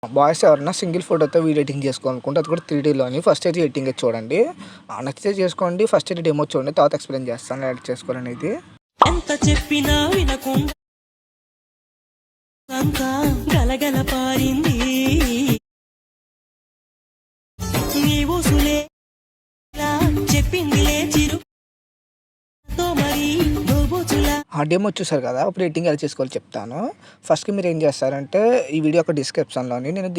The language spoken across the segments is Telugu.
బాయ్స్ ఎవరైనా సింగిల్ ఫోటోతో వీడియో ఎడిటింగ్ చేసుకోవాలనుకుంటే అది కూడా 3Dలోని ఫస్ట్ అయితే ఎడిటింగ్ చూడండి. నచ్చితే చేసుకోండి. ఫస్ట్ అయితే డెమో చూడండి. తర్వాత ఎక్స్ప్లెయిన్ చేస్తాను ఎడిట్ చేసుకోవాలనేది. ఎంత చెప్పినా వినకుండా గలగల పారింది నీవు సులే చెప్పింది చిరు మరి ఆ డెమో చూసారు కదా, ఇప్పుడు ఎడిటింగ్ ఎలా చేసుకోవాలో చెప్తాను. ఫస్ట్‌కి మీరు ఏం చేస్తారంటే ఈ వీడియో యొక్క డిస్క్రిప్షన్‌లోని నేను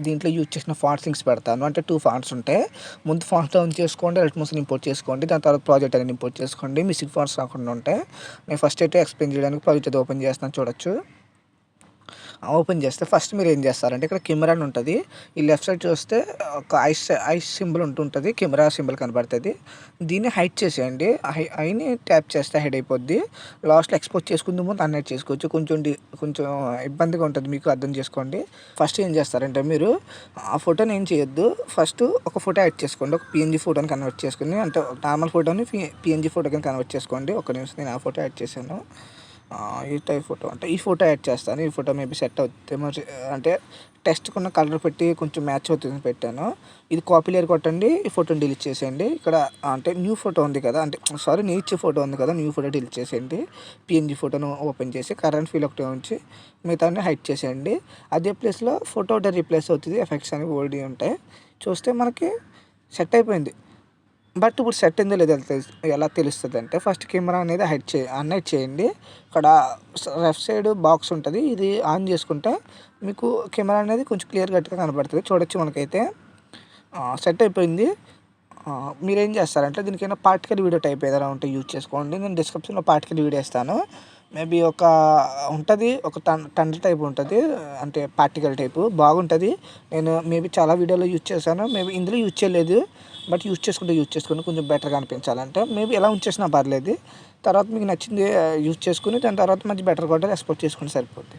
దీంట్లో యూజ్ చేసిన ఫాంట్స్ లింక్స్ పెడతాను. అంటే 2 ఫాంట్స్ ఉంటాయి. ముందు ఫాంట్స్ డౌన్ చేసుకోండి, ఎలక్ట్రోమోషన్ ఇంపోర్ట్ చేసుకోండి. దాని తర్వాత ప్రాజెక్ట్ అనేది ఇంపోర్ట్ చేసుకోండి. మిస్సింగ్ ఫాంట్స్ రాకుండా ఉంటాయి. నేను ఫస్ట్ అయితే ఎక్స్ప్లెయిన్ చేయడానికి ప్రాజెక్ట్ అయితే ఓపెన్ చేస్తున్నాను చూడొచ్చు. ఓపెన్ చేస్తే ఫస్ట్ మీరు ఏం చేస్తారంటే ఇక్కడ కెమెరా అని ఉంటుంది. ఈ లెఫ్ట్ సైడ్ చూస్తే ఒక ఐస్ సింబల్ ఉంటుంటుంది. కెమెరా సింబల్ కనబడుతుంది. దీన్ని హైడ్ చేసేయండి. ఐని ట్యాప్ చేస్తే హైడ్ అయిపోద్ది. లాస్ట్లో ఎక్స్పోర్ట్ చేసుకుంది ముందు అన్హైడ్ చేసుకోవచ్చు. కొంచెం ఇబ్బందిగా ఉంటుంది, మీకు అర్థం చేసుకోండి. ఫస్ట్ ఏం చేస్తారంటే మీరు ఆ ఫోటోని ఏం చేయొద్దు. ఫస్ట్ ఒక ఫోటో యాడ్ చేసుకోండి. ఒక పిఎన్జీ ఫోటోని కన్వర్ట్ చేసుకుని, అంటే నార్మల్ ఫోటోని పిఎన్జీ ఫోటో కింద కన్వర్ట్ చేసుకోండి. ఒక నిమిషం, నేను ఆ ఫోటో యాడ్ చేశాను. ఈ టైప్ ఫోటో అంటే ఈ ఫోటో యాడ్ చేస్తాను. ఈ ఫోటో మేబీ సెట్ అవుతుంది మరి, అంటే టెస్ట్కున్న కలర్ పెట్టి కొంచెం మ్యాచ్ అవుతుంది పెట్టాను. ఇది కాపీ లేయర్ కొట్టండి. ఈ ఫోటోని డిలీట్ చేసేయండి. ఇక్కడ అంటే న్యూ ఫోటో ఉంది కదా, అంటే సారీ నేను ఇచ్చే ఫోటో ఉంది కదా, న్యూ ఫోటో డిలీట్ చేసేయండి. పిఎన్జీ ఫోటోను ఓపెన్ చేసి కరెంట్ ఫీల్ ఒకటి ఉంచి మిగతాన్ని హైడ్ చేసేయండి. అదే ప్లేస్లో ఫోటో ఒకటి రీప్లేస్ అవుతుంది. ఎఫెక్ట్స్ అనేవి ఓల్డ్ ఉంటాయి. చూస్తే మనకి సెట్ అయిపోయింది. బట్ ఇప్పుడు సెట్ అయిందో లేదో ఎలా తెలుస్తుంది అంటే ఫస్ట్ కెమెరా అనేది అన్హైడ్ చేయండి. ఇక్కడ లెఫ్ట్ సైడ్ బాక్స్ ఉంటుంది. ఇది ఆన్ చేసుకుంటే మీకు కెమెరా అనేది కొంచెం క్లియర్ కట్గా కనబడుతుంది. చూడొచ్చు మనకైతే సెట్ అయిపోయింది. మీరేం చేస్తారంటే దీనికైనా పార్టికల్ వీడియో టైప్ ఏదైనా ఉంటే యూజ్ చేసుకోండి. నేను డిస్క్రిప్షన్లో పార్టికల్ వీడియో ఇస్తాను. మేబీ ఒక ఉంటుంది, ఒక టండర్ టైప్ ఉంటుంది, అంటే పార్టికల్ టైపు బాగుంటుంది. నేను మేబీ చాలా వీడియోలో యూజ్ చేశాను. మేబీ ఇందులో యూజ్ చేయలేదు, బట్ యూజ్ చేసుకోండి కొంచెం బెటర్గా అనిపించాలంటే. మేబీ ఎలా యూజ్ చేసినా పర్లేదు. తర్వాత మీకు నచ్చింది యూజ్ చేసుకుని దాని తర్వాత మంచి బెటర్ కూడా ఎక్స్పోర్ట్ చేసుకుంటే సరిపోద్ది.